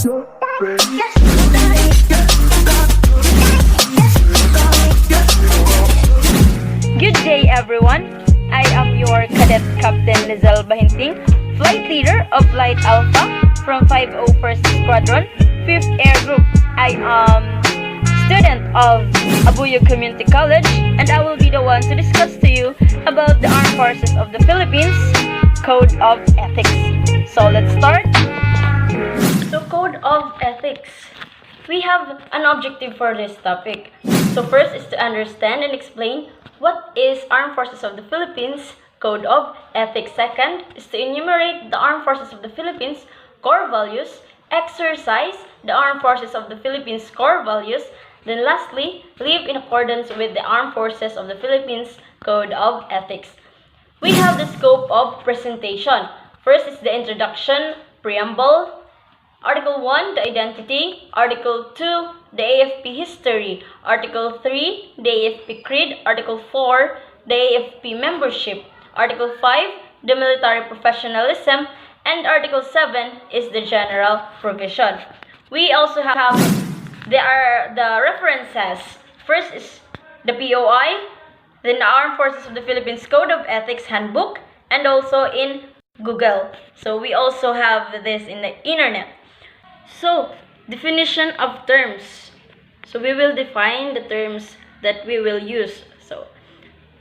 Good day, everyone. I am your Cadet Captain Lizelle Bahinting, Flight Leader of Flight Alpha from 501st Squadron, 5th Air Group. I am student of Abuyo Community College, and I will be the one to discuss to you about the Armed Forces of the Philippines Code of Ethics. So let's start. So Code of Ethics. We have an objective for this topic. So first is to understand and explain what is Armed Forces of the Philippines Code of Ethics. Second is to enumerate the Armed Forces of the Philippines core values, exercise the Armed Forces of the Philippines core values, then lastly, live in accordance with the Armed Forces of the Philippines Code of Ethics. We have the scope of presentation. First is the introduction, preamble, Article 1, the identity, Article 2, the AFP history, Article 3, the AFP creed, Article 4, the AFP membership, Article 5, the military professionalism, and Article 7 is the general provision. We also have the references. First is the POI, then the Armed Forces of the Philippines Code of Ethics Handbook, and also in Google. So we also have this in the internet. So, definition of terms. So we will define the terms that we will use. So,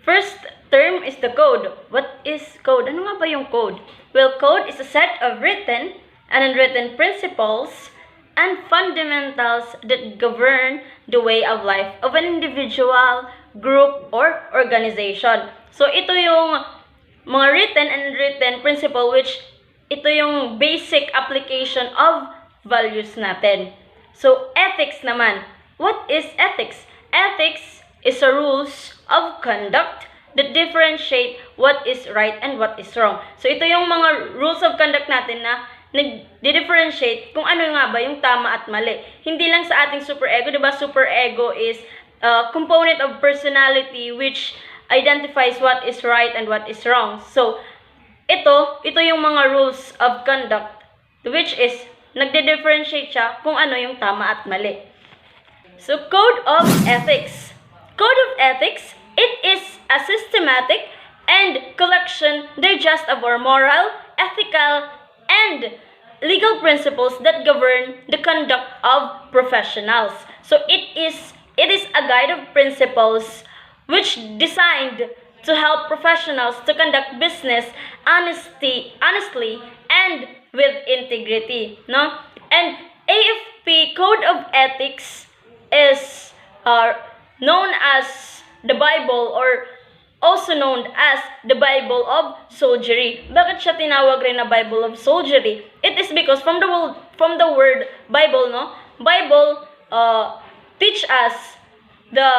first term is the code. What is code? Ano nga ba yung code? Well, code is a set of written and unwritten principles and fundamentals that govern the way of life of an individual, group, or organization. So, ito yung mga written and unwritten principle which ito yung basic application of values natin. So, ethics naman. What is ethics? Ethics is a rules of conduct that differentiate what is right and what is wrong. So, ito yung mga rules of conduct natin na nag-differentiate kung ano nga ba yung tama at mali. Hindi lang sa ating superego, diba? Superego is a component of personality which identifies what is right and what is wrong. So, ito yung mga rules of conduct which is nagde-differentiate siya kung ano yung tama at mali. So, Code of Ethics. Code of Ethics, it is a systematic and collection digest of our moral, ethical, and legal principles that govern the conduct of professionals. So, it is a guide of principles which designed to help professionals to conduct business honestly and with integrity, no? And AFP Code of Ethics is known as the Bible or also known as the Bible of Soldiery. Bakit siya tinawag rin na Bible of Soldiery? It is because from the word Bible, no? Bible teach us the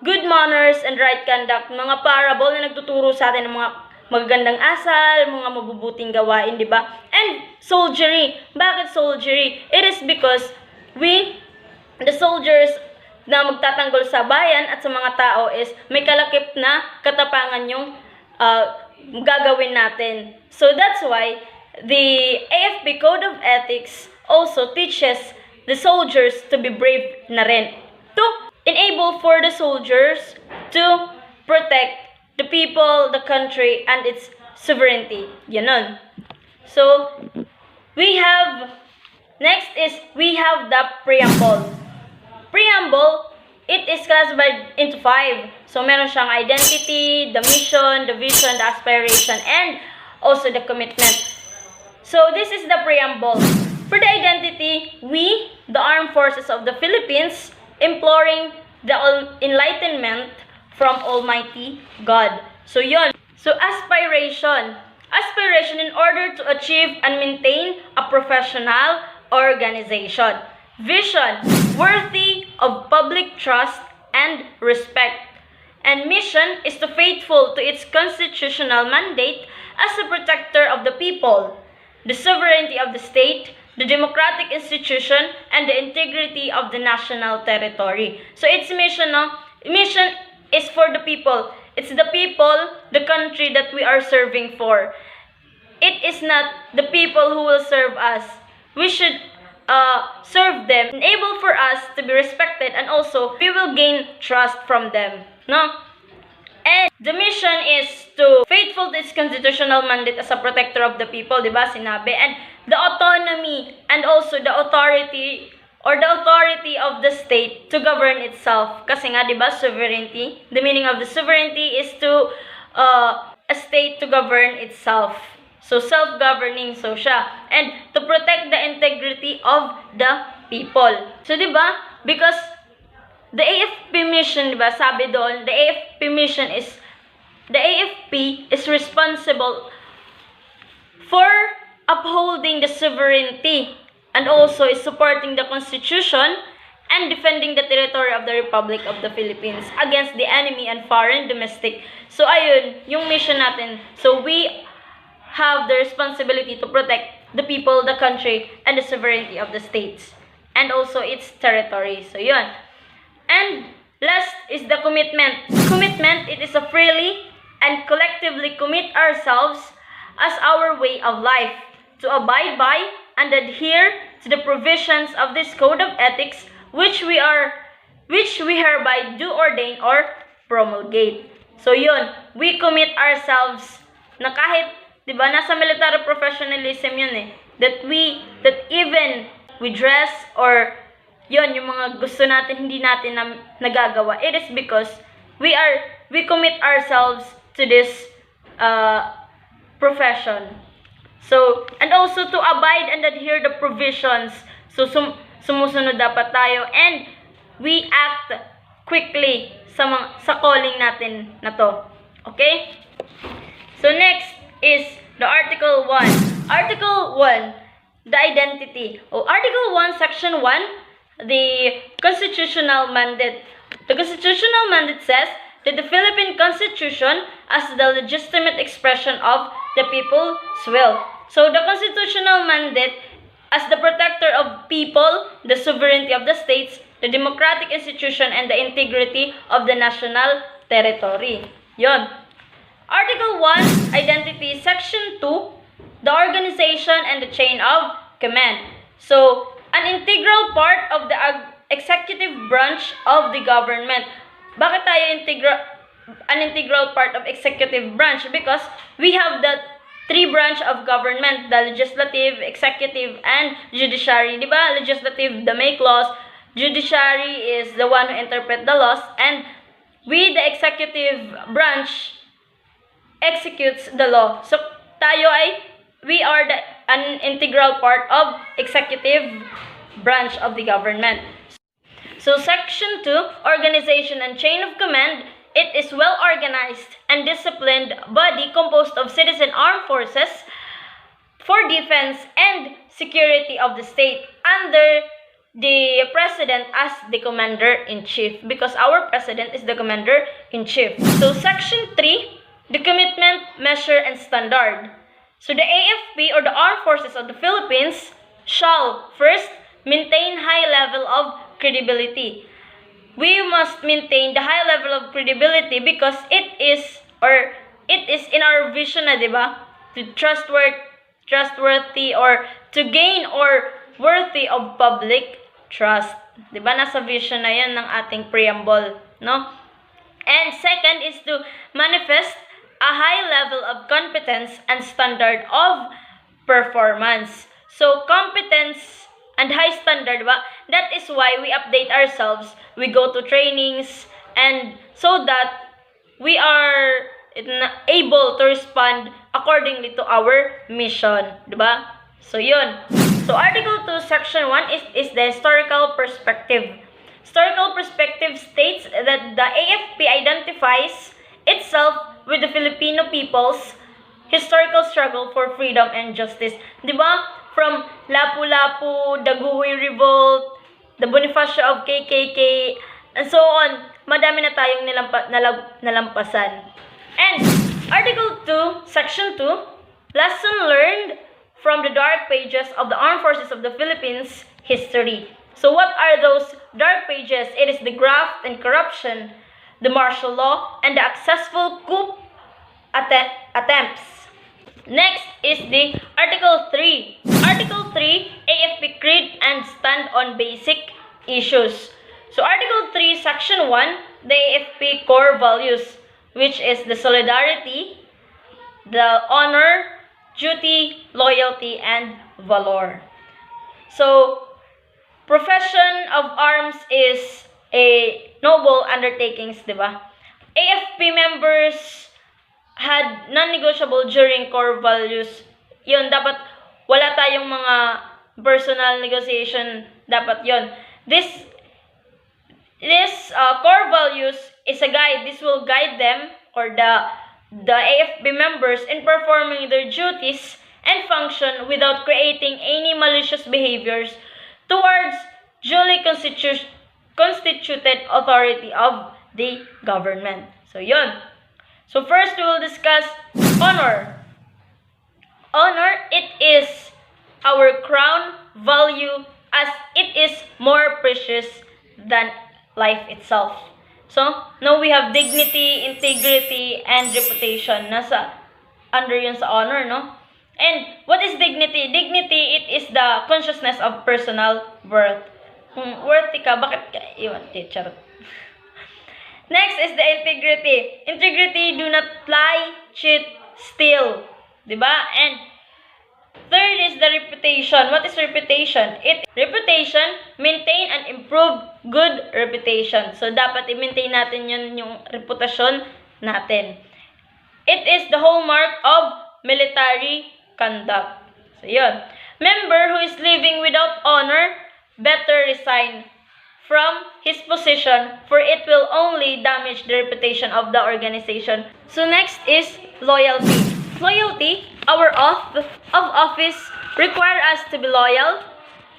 good manners and right conduct, mga parable na nagtuturo sa atin ng mga magagandang asal, mga mabubuting gawain, di ba? And soldiery. Bakit soldiery? It is because the soldiers na magtatanggol sa bayan at sa mga tao is may kalakip na katapangan yung gagawin natin. So that's why the AFP Code of Ethics also teaches the soldiers to be brave na rin. To enable for the soldiers to protect the people, the country, and its sovereignty. Ganon. So, next is we have the preamble. Preamble, it is classified into 5. So, meron siyang identity, the mission, the vision, the aspiration, and also the commitment. So, this is the preamble. For the identity, we, the Armed Forces of the Philippines, imploring the enlightenment from Almighty God. So, yun. So, aspiration. Aspiration in order to achieve and maintain a professional organization. Vision, worthy of public trust and respect. And mission is to faithful to its constitutional mandate as a protector of the people, the sovereignty of the state, the democratic institution, and the integrity of the national territory. So, its mission, no? Mission is for the people. It's the people, the country that we are serving for. It is not the people who will serve us. We should serve them, enable for us to be respected, and also we will gain trust from them, no? And the mission is to faithful to its constitutional mandate as a protector of the people, di ba? Sinabi. And the autonomy and also the authority of the state to govern itself. Kasi nga, di ba, sovereignty? The meaning of the sovereignty is to a state to govern itself. So, self-governing, so siya. And to protect the integrity of the people. So, di ba? Because the AFP mission, di ba, sabi doon, the AFP is responsible for upholding the sovereignty and also is supporting the Constitution and defending the territory of the Republic of the Philippines against the enemy and foreign domestic. So, ayun, yung mission natin. So, we have the responsibility to protect the people, the country, and the sovereignty of the states and also its territory. So, yun. And last is the commitment. Commitment, it is a freely and collectively commit ourselves as our way of life to abide by and adhere to the provisions of this Code of Ethics which we hereby do ordain or promulgate. So yun, we commit ourselves na kahit, di ba, nasa military professionalism yun eh, that even we dress or yun, yung mga gusto natin, hindi natin nagagawa. It is because we commit ourselves to this profession. So, and also to abide and adhere the provisions. So, sumusunod dapat tayo and we act quickly sa calling natin na to. Okay? So, next is the Article 1. Article 1, the identity. Article 1, Section 1, the constitutional mandate. The constitutional mandate says that the Philippine Constitution as the legitimate expression of the people's will. So the constitutional mandate as the protector of people, the sovereignty of the states, the democratic institution, and the integrity of the national territory. Yon. Article 1, identity. Section 2, the organization and the chain of command. So, an integral part of the executive branch of the government. Bakit tayo an integral part of executive branch? Because we have the three branch of government, the legislative, executive, and judiciary. Diba? Legislative, the make laws. Judiciary is the one who interpret the laws. And we, the executive branch, executes the law. So, we are an integral part of executive branch of the government. So, Section 2, organization and chain of command. It is well-organized and disciplined body composed of citizen armed forces for defense and security of the state under the president as the commander-in-chief, because our president is the commander-in-chief. So, Section 3, the commitment, measure, and standard. So, the AFP or the Armed Forces of the Philippines shall first maintain high level of credibility. We must maintain the high level of credibility because it is in our vision na, diba? To trustworthy or to gain or worthy of public trust. Diba? Nasa vision na yan ng ating preamble, no? And second is to manifest a high level of competence and standard of performance. So, competence and high standard, diba? That is why we update ourselves. We go to trainings and so that we are able to respond accordingly to our mission, diba? So, yun. So, Article 2, Section 1 is the historical perspective. Historical perspective states that the AFP identifies itself with the Filipino people's historical struggle for freedom and justice. Diba? From Lapu-Lapu, Daguhoy Revolt, the Bonifacio of KKK, and so on. Madami na tayong nalampasan. And Article 2, Section 2, lesson learned from the dark pages of the Armed Forces of the Philippines history. So what are those dark pages? It is the graft and corruption, the martial law, and the successful coup attempts. Next is the Article 3. Article 3, AFP Creed and Stand on Basic Issues. So Article 3, Section 1, the AFP Core Values, which is the solidarity, the honor, duty, loyalty, and valor. So, profession of arms is a noble undertakings, di ba? AFP members had non-negotiable during core values. Yun, dapat wala tayong mga personal negotiation. Dapat yun. This core values is a guide. This will guide them or the AFP members in performing their duties and function without creating any malicious behaviors towards duly constituted authority of the government. So, yun. So, first we will discuss honor. Honor, it is our crown value as it is more precious than life itself. So, now we have dignity, integrity, and reputation. Nasa under yun sa honor, no? And what is dignity? Dignity, it is the consciousness of personal worth. Kung worthy ka, bakit ka iwan? Charot. Next is the integrity. Integrity, do not lie, cheat, steal. Diba? And third is the reputation. What is reputation? Reputation, maintain and improve good reputation. So, dapat i-maintain natin yun, yung reputasyon natin. It is the hallmark of military conduct. So, yun. Member who is living without honor, better resign from his position, for it will only damage the reputation of the organization. So, next is loyalty. Loyalty, our oath of office, require us to be loyal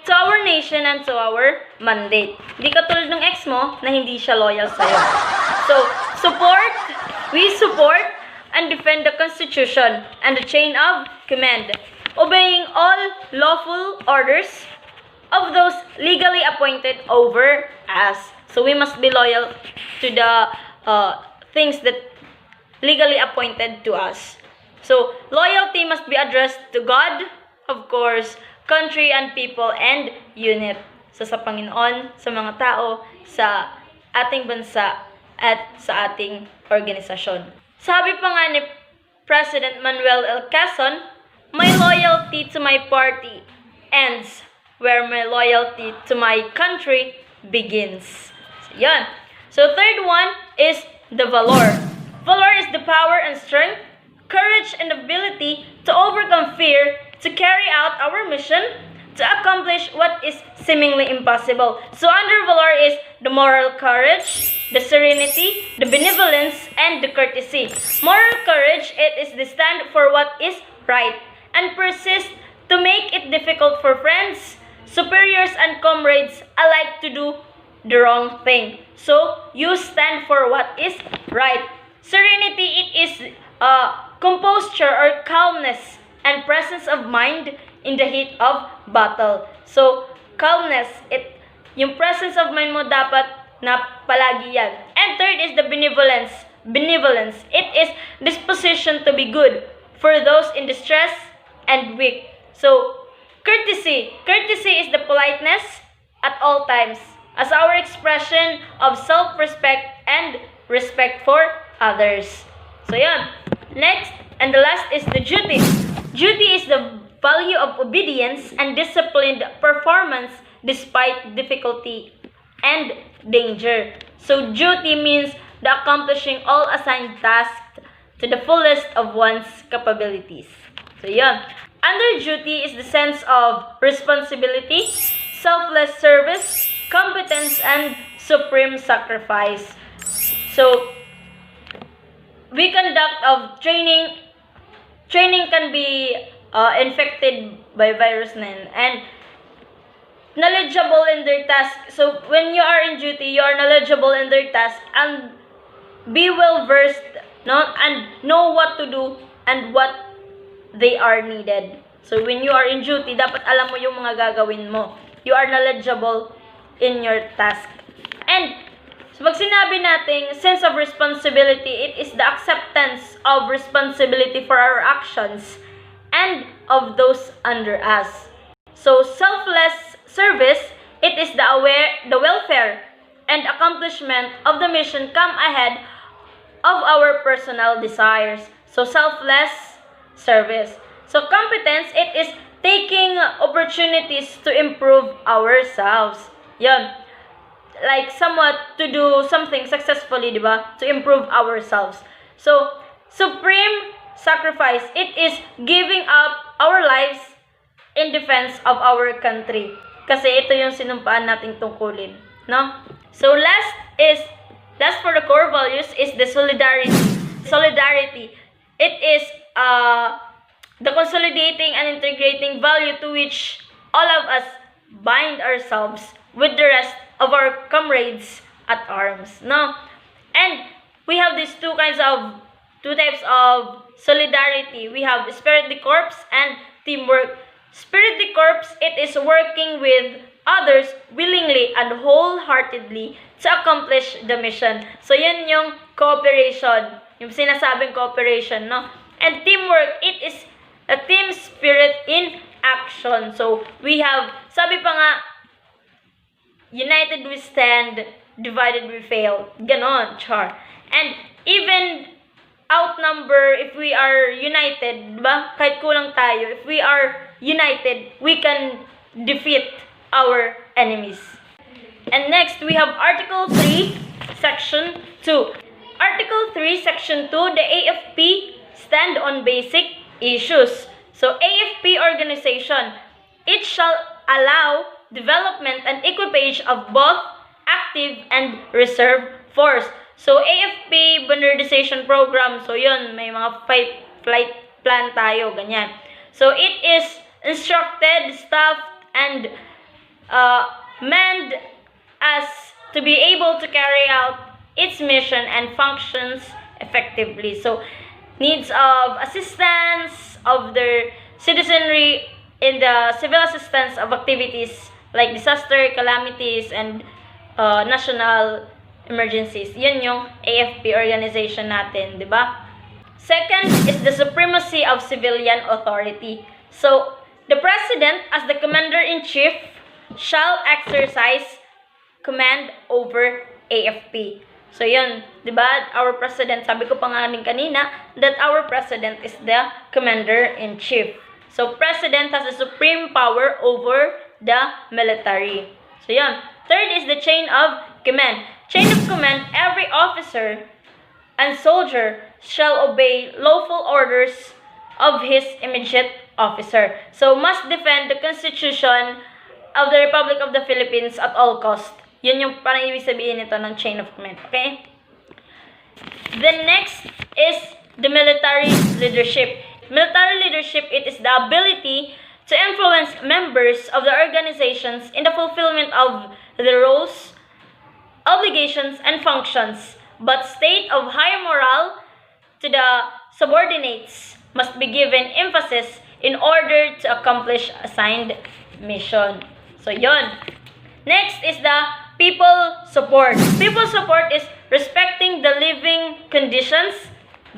to our nation and to our mandate. Di katulad ng ex mo na hindi siya loyal sa'yo. So, we support and defend the Constitution and the chain of command, obeying all lawful orders of those legally appointed over us. So, we must be loyal to the things that legally appointed to us. So, loyalty must be addressed to God, of course, country and people, and unit. So, sa Panginoon, sa mga tao, sa ating bansa, at sa ating organisasyon. Sabi pa nga ni President Manuel L. Quezon, my loyalty to my party ends where my loyalty to my country begins. So, yan. So, third one is the valor. Valor is the power and strength, courage and ability to overcome fear, to carry out our mission, to accomplish what is seemingly impossible. So, under valor is the moral courage, the serenity, the benevolence, and the courtesy. Moral courage, it is the stand for what is right, and persist to make it difficult for friends, superiors, and comrades alike to do the wrong thing. So, you stand for what is right. Serenity, it is composure or calmness and presence of mind in the heat of battle. So, calmness, yung presence of mind mo dapat na palagi yan. And third is the benevolence. Benevolence, it is disposition to be good for those in distress and weak. So, courtesy. Courtesy is the politeness at all times as our expression of self-respect and respect for others. So, yan. Next, and the last is the duty. Duty is the value of obedience and disciplined performance despite difficulty and danger. So, duty means the accomplishing all assigned tasks to the fullest of one's capabilities. So, yan. Under duty is the sense of responsibility, selfless service, competence, and supreme sacrifice. So, we conduct of training. Training can be infected by virus and knowledgeable in their task. So, when you are in duty, you are knowledgeable in their task and be well versed, no, and know what to do and what they are needed. So, when you are in duty, dapat alam mo yung mga gagawin mo. You are knowledgeable in your task. And so, pag sinabi nating sense of responsibility, it is the acceptance of responsibility for our actions and of those under us. So selfless service, it is the welfare and accomplishment of the mission come ahead of our personal desires. So selfless service. So competence, it is taking opportunities to improve ourselves. Yan. Like somewhat to do something successfully, di ba? To improve ourselves. So supreme sacrifice, it is giving up our lives in defense of our country. Kasi ito yung sinumpaan nating tungkulin, no? So last for the core values is the solidarity. Solidarity, it is the consolidating and integrating value to which all of us bind ourselves with the rest of our comrades at arms, no? And we have these two types of solidarity. We have spirit de corps and teamwork. Spirit de corps, it is working with others willingly and wholeheartedly to accomplish the mission. So yan yung cooperation, yung sinasabing cooperation, no? And teamwork, it is a team spirit in action. So we have, sabi pa nga, united we stand, divided we fail. Ganon, char. And even outnumber, if we are united, diba? Kahit kulang tayo, if we are united, we can defeat our enemies. And next, we have Article 3, Section 2. Article 3, Section 2, the AFP stand on basic issues. So, AFP organization, it shall allow development and equipage of both active and reserve force. So, AFP Standardization Program, so yun, may mga flight plan tayo, ganyan. So, it is instructed, staffed, and manned as to be able to carry out its mission and functions effectively. So, needs of assistance of their citizenry in the civil assistance of activities like disaster, calamities, and national emergencies. Yun yung AFP organization natin, di ba? Second is the supremacy of civilian authority. So, the President, as the Commander-in-Chief, shall exercise command over AFP. So, yun, di ba? Our President, sabi ko pa nga rin kanina, that our President is the Commander-in-Chief. So, President has the supreme power over the military. So, yun. Third is the chain of command. Chain of command, every officer and soldier shall obey lawful orders of his immediate officer. So, must defend the Constitution of the Republic of the Philippines at all cost. Yun yung parang ibig sabihin nito ng chain of command. Okay? The next is the military leadership. Military leadership, it is the ability to influence members of the organizations in the fulfillment of the roles, obligations, and functions, but state of high morale to the subordinates must be given emphasis in order to accomplish assigned mission. So, yun. Next is the people support. People support is respecting the living conditions,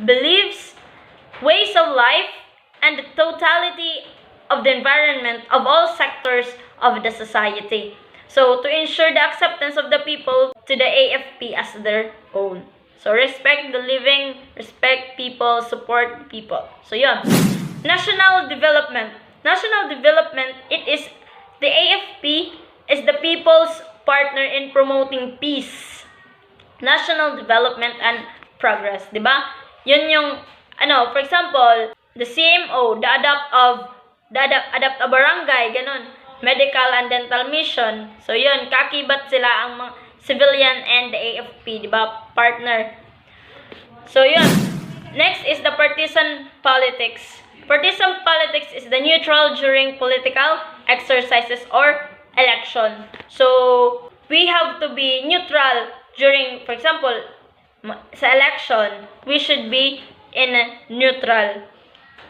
beliefs, ways of life, and the totality of the environment of all sectors of the society. So, to ensure the acceptance of the people to the AFP as their own. So, respect the living, respect people, support people. So, yun. National development. National development, it is the AFP is the people's partner in promoting peace, national development, and progress. Diba? Yun yung, for example, the CMO, the adapt a barangay, ganun. Medical and dental mission. So, yun, kakibat sila ang mga civilian and the AFP, diba? Partner. So, yun. Next is the partisan politics. Partisan politics is the neutral during political exercises or election. So, we have to be neutral during, for example, sa election, we should be in neutral.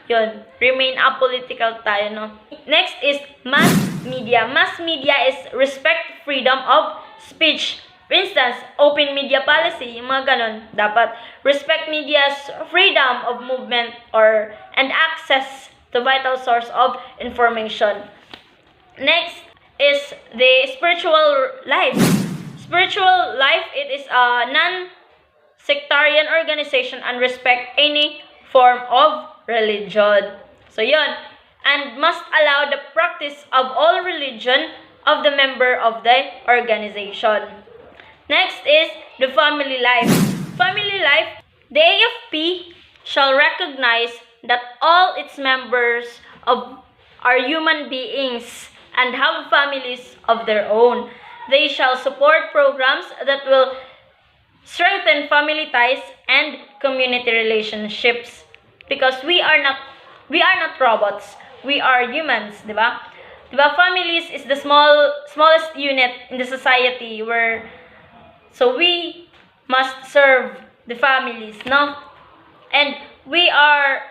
Yun, remain apolitical tayo, no? Next is mass media. Mass media is respect freedom of speech. For instance, open media policy, yung mga ganon, dapat respect media's freedom of movement and access to to vital source of information. Next is the spiritual life. Spiritual life, it is a non-sectarian organization and respect any form of religion. So yun, and must allow the practice of all religion of the member of the organization. Next is the family life. Family life, the AFP shall recognize that all its members are human beings and have families of their own. They shall support programs that will strengthen family ties and community relationships, because we are not robots. We are humans, di ba? Di ba, families is the smallest unit in the society, where so we must serve the families, no? And we are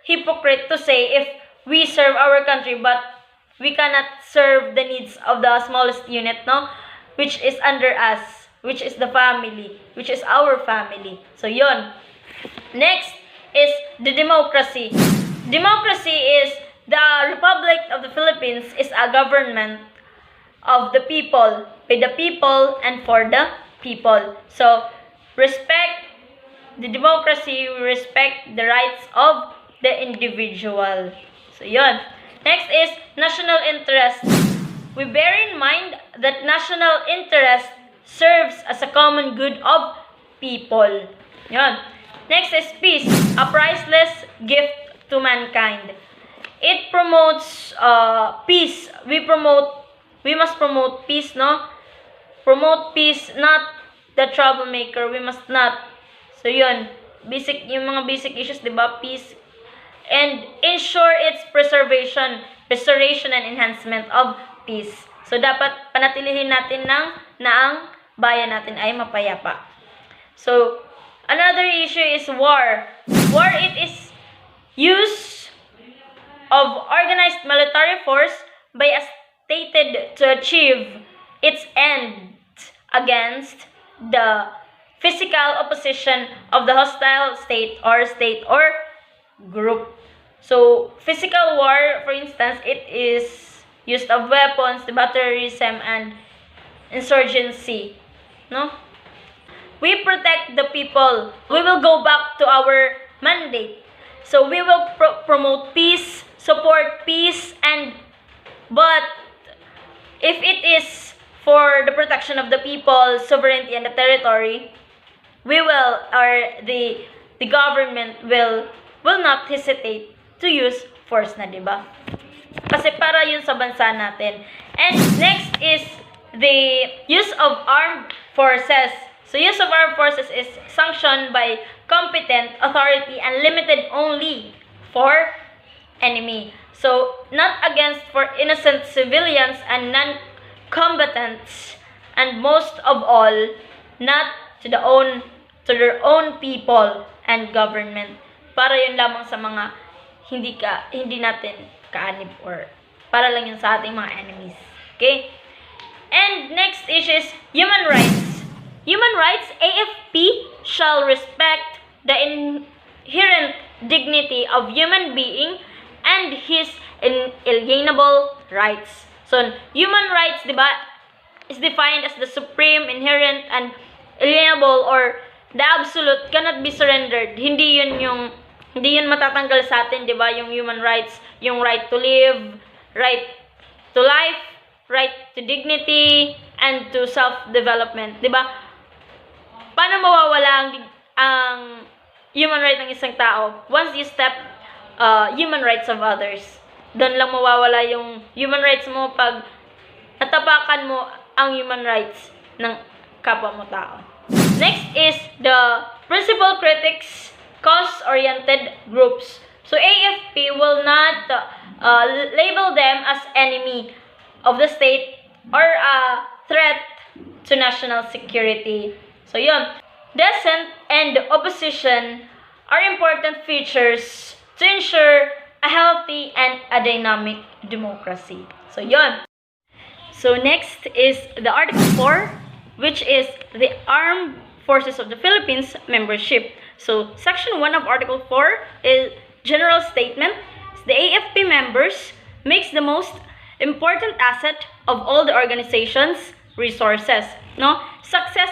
hypocrite to say if we serve our country but we cannot serve the needs of the smallest unit, no? Which is under us, which is the family, which is our family. So yun. Next is the democracy. Democracy is the Republic of the Philippines is a government of the people, by the people, and for the people. So respect the democracy, we respect the rights of the individual. So yun. Next is national interest. We bear in mind that national interest serves as a common good of people. Yun. Next is peace, a priceless gift to mankind. It promotes peace. We must promote peace, no? Promote peace, not the troublemaker. We must not. So yun, yung mga basic issues, di ba? Peace. And ensure its restoration and enhancement of peace. So dapat panatilihin natin na ang bayan natin ay mapayapa. So another issue is war. War, it is use of organized military force by a stated to achieve its end against the physical opposition of the hostile state or group. So physical war, for instance, it is use of weapons, the terrorism, and insurgency. No? We protect the people. We will go back to our mandate. So we will promote peace, support peace, but if it is for the protection of the people, sovereignty, and the territory, we will, or the government will not hesitate to use force na, diba? Kasi para yun sa bansa natin. And next is the use of armed forces. So use of armed forces is sanctioned by competent authority and limited only for enemy. So not against for innocent civilians and non-combatants, and most of all, not to their own people and government. Para yun lamang sa mga hindi natin kaanib, or para lang yun sa ating mga enemies. Okay? And next issue is human rights. Human rights, AFP shall respect the inherent dignity of human being and his inalienable rights. So, human rights, diba, is defined as the supreme, inherent, and alienable, or the absolute, cannot be surrendered. Hindi yun matatanggal sa atin, di ba? Yung human rights, yung right to live, right to life, right to dignity, and to self-development, di ba? Paano mawawala ang human right ng isang tao? Once you step human rights of others, doon lang mawawala yung human rights mo pag natapakan mo ang human rights ng kapwa mo tao. Next is the principal critics, cause-oriented groups. So AFP will not label them as enemy of the state or a threat to national security. So yun, dissent and opposition are important features to ensure a healthy and a dynamic democracy. So yun. So next is the Article 4, which is the Armed Forces of the Philippines membership. So Section 1 of Article 4 is general statement, the AFP members makes the most important asset of all the organization's resources. No, success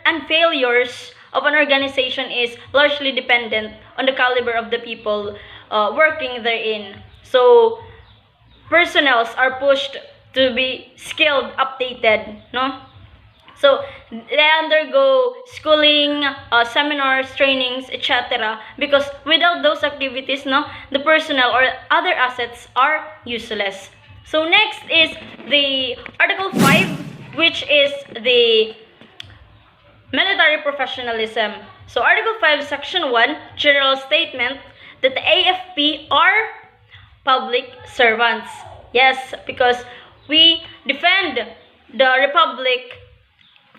and failures of an organization is largely dependent on the caliber of the people working therein. So personnels are pushed to be skilled, updated, no? So they undergo schooling, seminars, trainings, etc. Because without those activities, no, the personnel or other assets are useless. So next is the Article 5, which is the military professionalism. So Article 5, Section 1, general statement that the AFP are public servants. Yes, because we defend the republic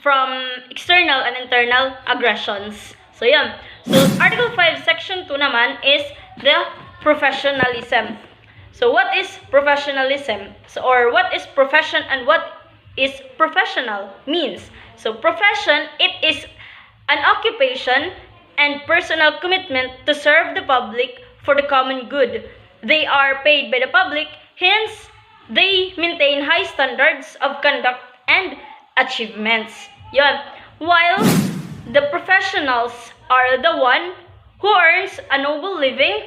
from external and internal aggressions. So yan. So Article 5 Section 2 naman is the professionalism. So what is professionalism? So, or what is profession and what is professional means? So profession, it is an occupation and personal commitment to serve the public for the common good. They are paid by the public, hence they maintain high standards of conduct and achievements. Yun. While the professionals are the one who earns a noble living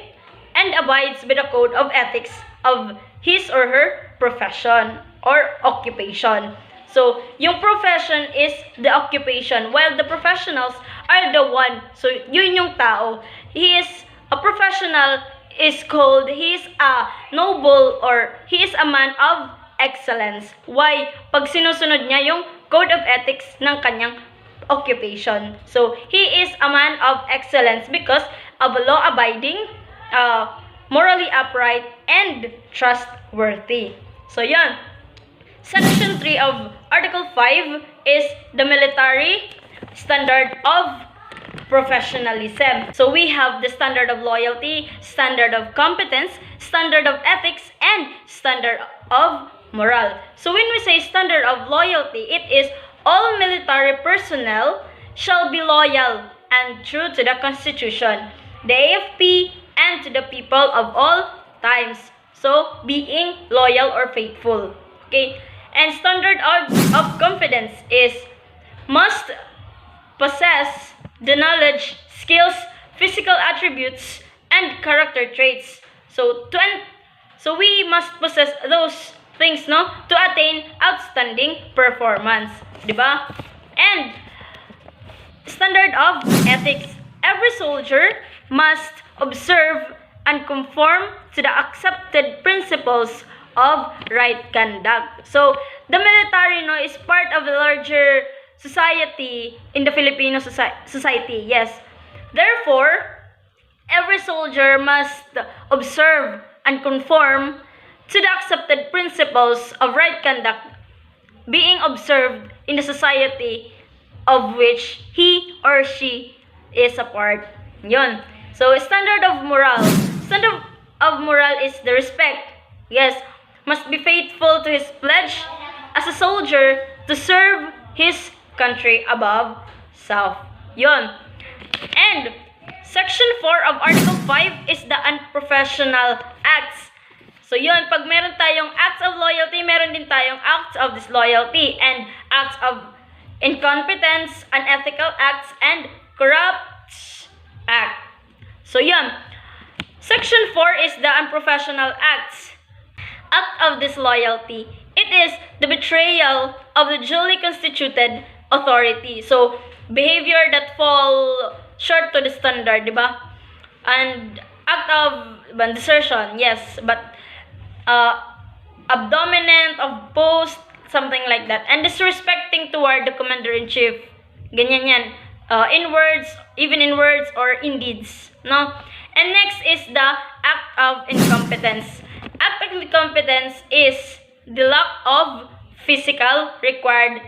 and abides by the code of ethics of his or her profession or occupation. So, yung profession is the occupation, while the professionals are the one. So, yun yung tao. He is a professional, is called, he is a noble or he is a man of excellence. Why? Pag sinusunod niya yung code of ethics ng kanyang occupation. So, he is a man of excellence because of law-abiding, morally upright, and trustworthy. So, yan. Section 3 of Article 5 is the military standard of professionalism. So, we have the standard of loyalty, standard of competence, standard of ethics, and standard of moral. So, when we say standard of loyalty, it is all military personnel shall be loyal and true to the Constitution, the AFP, and to the people of all times. So, being loyal or faithful. Okay? And standard of confidence is must possess the knowledge, skills, physical attributes, and character traits. So we must possess those things, no, to attain outstanding performance, diba? And standard of ethics. Every soldier must observe and conform to the accepted principles of right conduct. So, the military, no, is part of the larger society in the Filipino society. Yes. Therefore, every soldier must observe and conform to the accepted principles of right conduct being observed in the society of which he or she is a part. Yun. So, standard of moral. Standard of moral is the respect. Yes. Must be faithful to his pledge as a soldier to serve his country above self. Yun. And Section 4 of Article 5 is the unprofessional acts. So yun, pag meron tayong acts of loyalty, meron din tayong acts of disloyalty and acts of incompetence, unethical acts, and corrupt act. So yun. Section 4 is the unprofessional acts. Act of disloyalty. It is the betrayal of the duly constituted authority. So, behavior that fall short to the standard, diba? And act of desertion, yes, but abdominant of post, something like that. And disrespecting toward the commander-in-chief. Ganyan yan. In words, even in words or in deeds, no? And next is the act of incompetence. Act of incompetence is the lack of physical required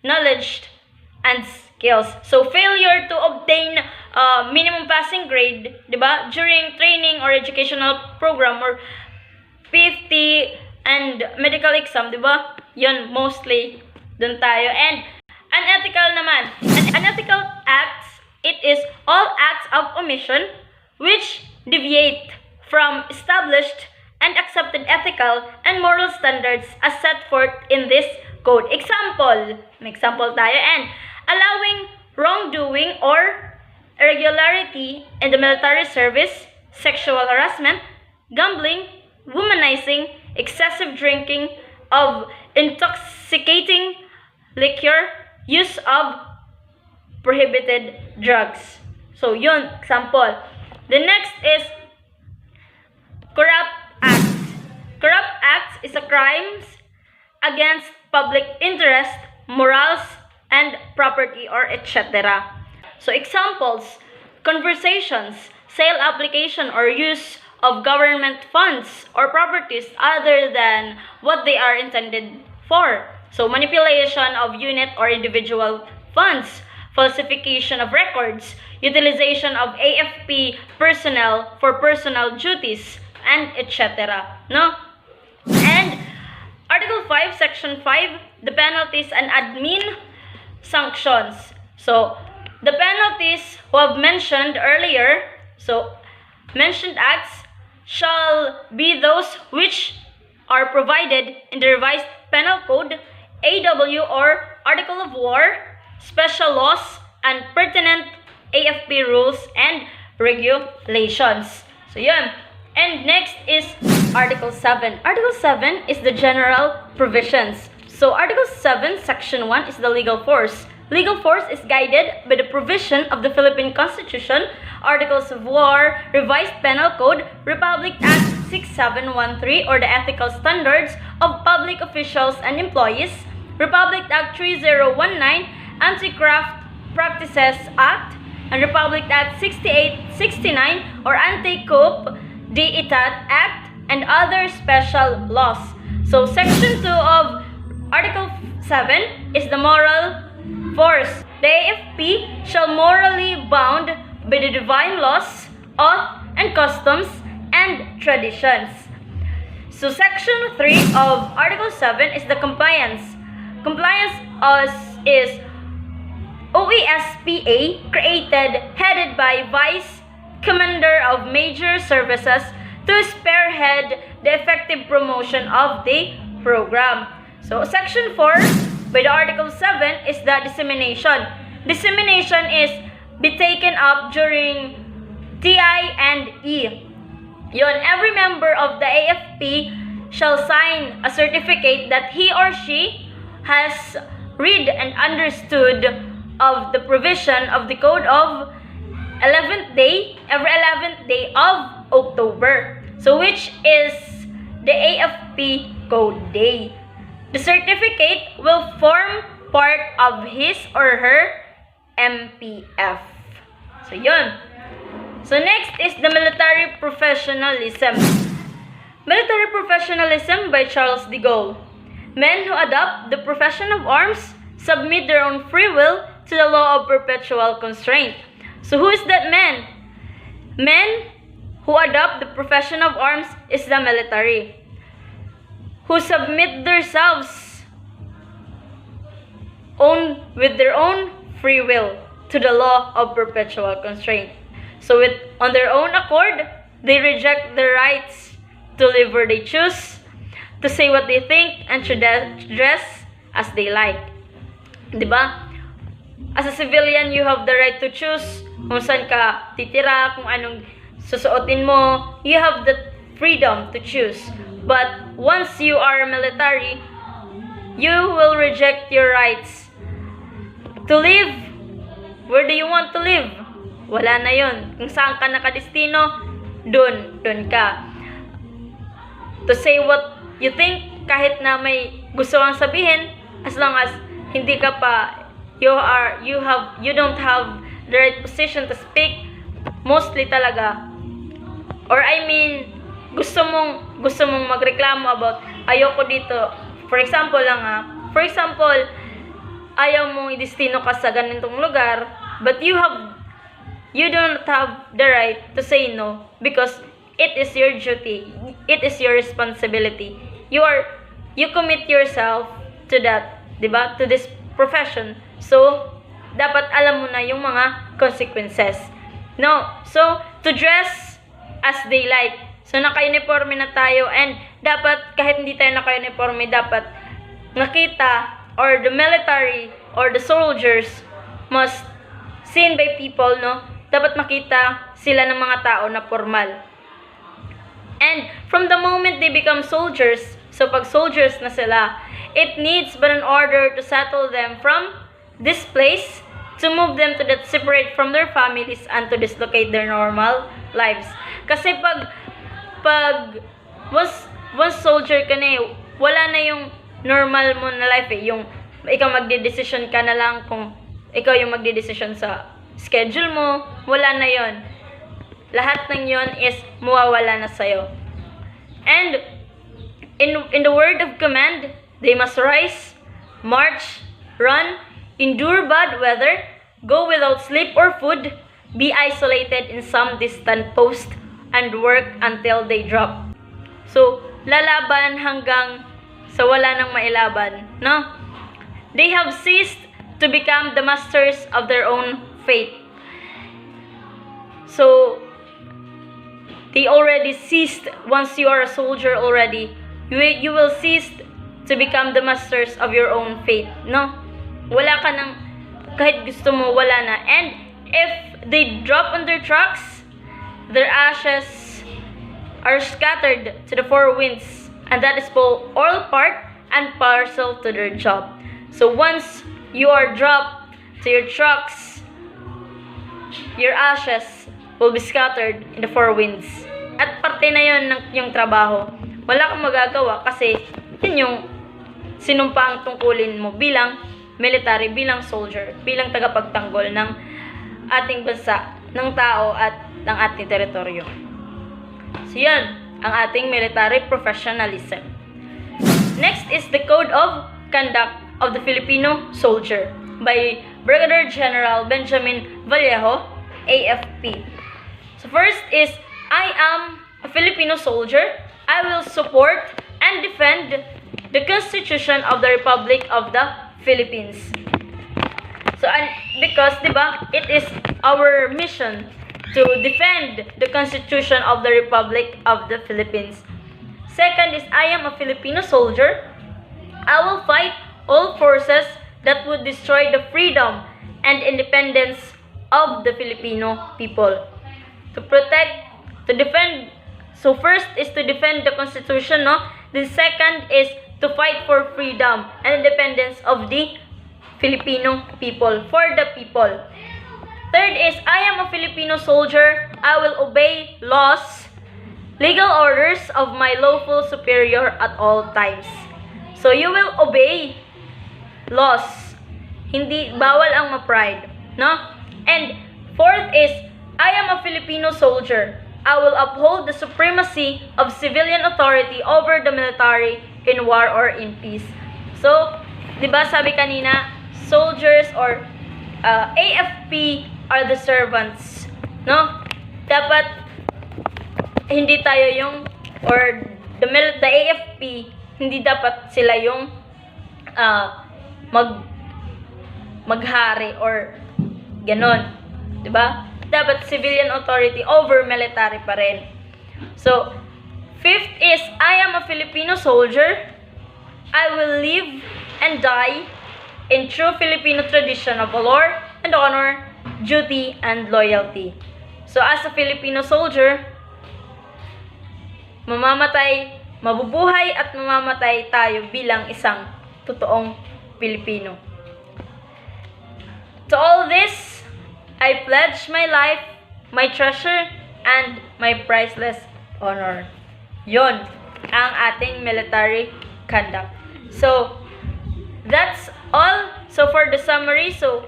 knowledge and skills. So, failure to obtain minimum passing grade, diba? During training or educational program or PFT and medical exam, diba? Yun, mostly, dun tayo. And unethical naman. Unethical acts, it is all acts of omission which deviate from established and accepted ethical and moral standards as set forth in this code. May example tayo, and allowing wrongdoing or irregularity in the military service, sexual harassment, gambling, womanizing, excessive drinking of intoxicating liquor, use of prohibited drugs. So, yun, example. The next is corrupt acts. Corrupt acts is a crimes against public interest, morals, and property, or etc. So, examples: conversations, sale, application, or use of government funds or properties other than what they are intended for. So, manipulation of unit or individual funds, falsification of records, utilization of AFP personnel for personal duties, and etc. No? And Article 5, Section 5, the penalties and admin sanctions. So, the penalties who have mentioned earlier, so mentioned acts shall be those which are provided in the revised penal code, AW or Article of War, special laws, and pertinent AFP rules and regulations. So, yun. And next is Article 7. Article 7 is the general provisions. So, Article 7, Section 1 is the legal force. Legal force is guided by the provision of the Philippine Constitution, Articles of War, Revised Penal Code, Republic Act 6713 or the Ethical Standards of Public Officials and Employees, Republic Act 3019, Anti-Graft Practices Act, and Republic Act 6869 or Anti-Coup d'Etat Act, and other special laws. So, Section 2 of Article 7 is the moral force. The AFP shall morally bound by the divine laws, oath, and customs, and traditions. So, Section 3 of Article 7 is the compliance. Compliance is OESPA, created, headed by Vice Commander of Major Services to spearhead the effective promotion of the program. So, Section 4 by the Article 7 is the dissemination. Dissemination is be taken up during TI and E. Yun, every member of the AFP shall sign a certificate that he or she has read and understood of the provision of the Code of 11th day, every 11th day of October. So, which is the AFP Code Day. The certificate will form part of his or her MPF. So, yun. So, next is the military professionalism. Military professionalism by Charles de Gaulle. Men who adopt the profession of arms submit their own free will to the law of perpetual constraint. So, who is that man? Men who adopt the profession of arms is the military, who submit themselves with their own free will to the law of perpetual constraint. So, on their own accord, they reject their rights to live where they choose, to say what they think, and to dress as they like. Diba? As a civilian, you have the right to choose kung saan ka titira, kung anong susuotin mo. You have the freedom to choose. But once you are military, you will reject your rights to live. Where do you want to live? Wala na yun. Kung saan ka nakadestino, dun ka. To say what you think, kahit na may gusto kang sabihin, as long as hindi ka pa, you don't have the right position to speak, mostly talaga. Or I mean, gusto mong magreklamo about, ayoko dito. For example, ayaw mong idestino ka sa ganitong lugar, but you don't have the right to say no because it is your duty, it is your responsibility. You commit yourself to that, diba? To this profession. So, dapat alam mo na yung mga consequences. No, so to dress as they like. So, naka-uniforme na tayo, and dapat, kahit hindi tayo naka-uniforme, dapat nakita, or the military, or the soldiers, must seen by people, no? Dapat makita sila ng mga tao na formal. And from the moment they become soldiers, so pag soldiers na sila, it needs but an order to settle them from this place, to move them to that separate from their families and to dislocate their normal lives. Kasi pag once soldier ka na wala na yung normal mo na life yung ikaw magde-decision ka na lang kung ikaw yung magde-decision sa schedule mo, wala na yon. Lahat ng yon is mawawala na sa'yo. And in the word of command, they must rise, march, run, endure bad weather, go without sleep or food, be isolated in some distant post, and work until they drop. So, lalaban hanggang sa wala nang mailaban, no? They have ceased to become the masters of their own fate. So, they already ceased. Once you are a soldier already, you will cease to become the masters of your own fate, no? Wala ka nang, kahit gusto mo, wala na. And if they drop on their tracks, their ashes are scattered to the four winds, and that is all part and parcel to their job. So once you are dropped to your tracks, your ashes will be scattered in the four winds. At parte na yon ng yung trabaho. Wala kang magagawa kasi yun yung sinumpang tungkulin mo bilang military, bilang soldier, bilang tagapagtanggol ng ating bansa, ng tao at ng ating teritoryo. So yan, ang ating military professionalism. Next is the Code of Conduct of the Filipino Soldier by Brigadier General Benjamin Vallejo, AFP. So first is, I am a Filipino soldier. I will support and defend the Constitution of the Republic of the Philippines. So, because, diba, it is our mission to defend the Constitution of the Republic of the Philippines. Second is, I am a Filipino soldier. I will fight all forces that would destroy the freedom and independence of the Filipino people. To protect, to defend. So first is to defend the Constitution, no? The second is to fight for freedom and independence of the Filipino people, for the people. Third is, I am a Filipino soldier. I will obey laws, legal orders of my lawful superior at all times. So you will obey laws. Hindi, bawal ang ma-pride, no? And fourth is, I am a Filipino soldier. I will uphold the supremacy of civilian authority over the military in war or in peace. So, di ba sabi kanina, soldiers or AFP are the servants, no? Dapat hindi tayo yung, or the AFP, hindi dapat sila yung maghari or ganon, di ba? Dapat civilian authority over military pa rin. So, fifth is, I am a Filipino soldier. I will live and die in true Filipino tradition of valor and honor, duty, and loyalty. So, as a Filipino soldier, mabubuhay at mamamatay tayo bilang isang totoong Pilipino. To all this, I pledge my life, my treasure, and my priceless honor. Yon ang ating military conduct. So, that's all. So, for the summary, so,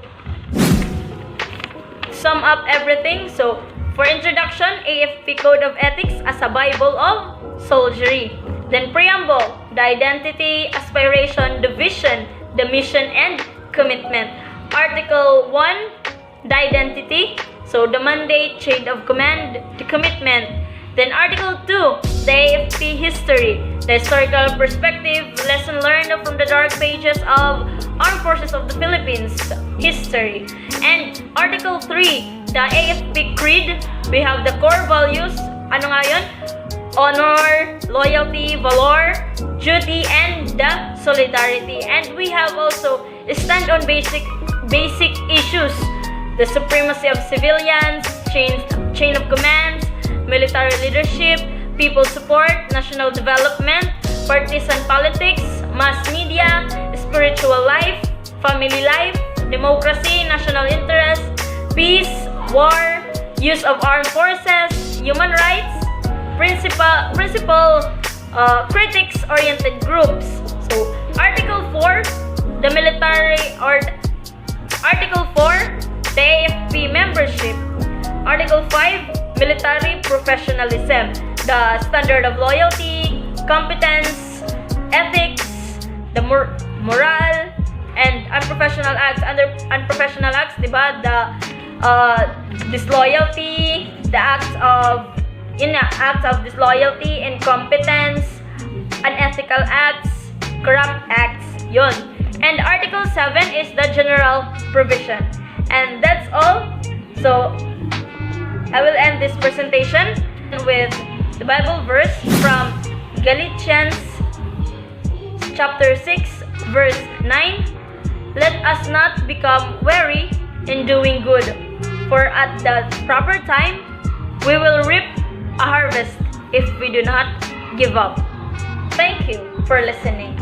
sum up everything. So, for introduction, AFP Code of Ethics as a Bible of Soldiery. Then, preamble, the identity, aspiration, the vision, the mission, and commitment. Article 1, the identity, so the mandate, chain of command, the commitment. Then Article 2, the AFP history, the historical perspective, lesson learned from the dark pages of Armed Forces of the Philippines history. And Article 3, the AFP creed, we have the core values, ano nga yun? honor, loyalty, valor, duty, and the solidarity. And we have also stand on basic issues: the supremacy of civilians, chain of commands, military leadership, people support, national development, partisan politics, mass media, spiritual life, family life, democracy, national interest, peace, war, use of armed forces, human rights, principle critics-oriented groups. So, Article 4, the military, or Article 4, the AFP membership. Article 5, military professionalism, the standard of loyalty, competence, ethics, the moral, and unprofessional acts. Under unprofessional acts, diba, the disloyalty, the acts of disloyalty, incompetence, unethical acts, corrupt acts, yun. And Article 7 is the general provision. And that's all. So, I will end this presentation with the Bible verse from Galatians chapter 6, verse 9. Let us not become weary in doing good, for at the proper time we will reap a harvest if we do not give up. Thank you for listening.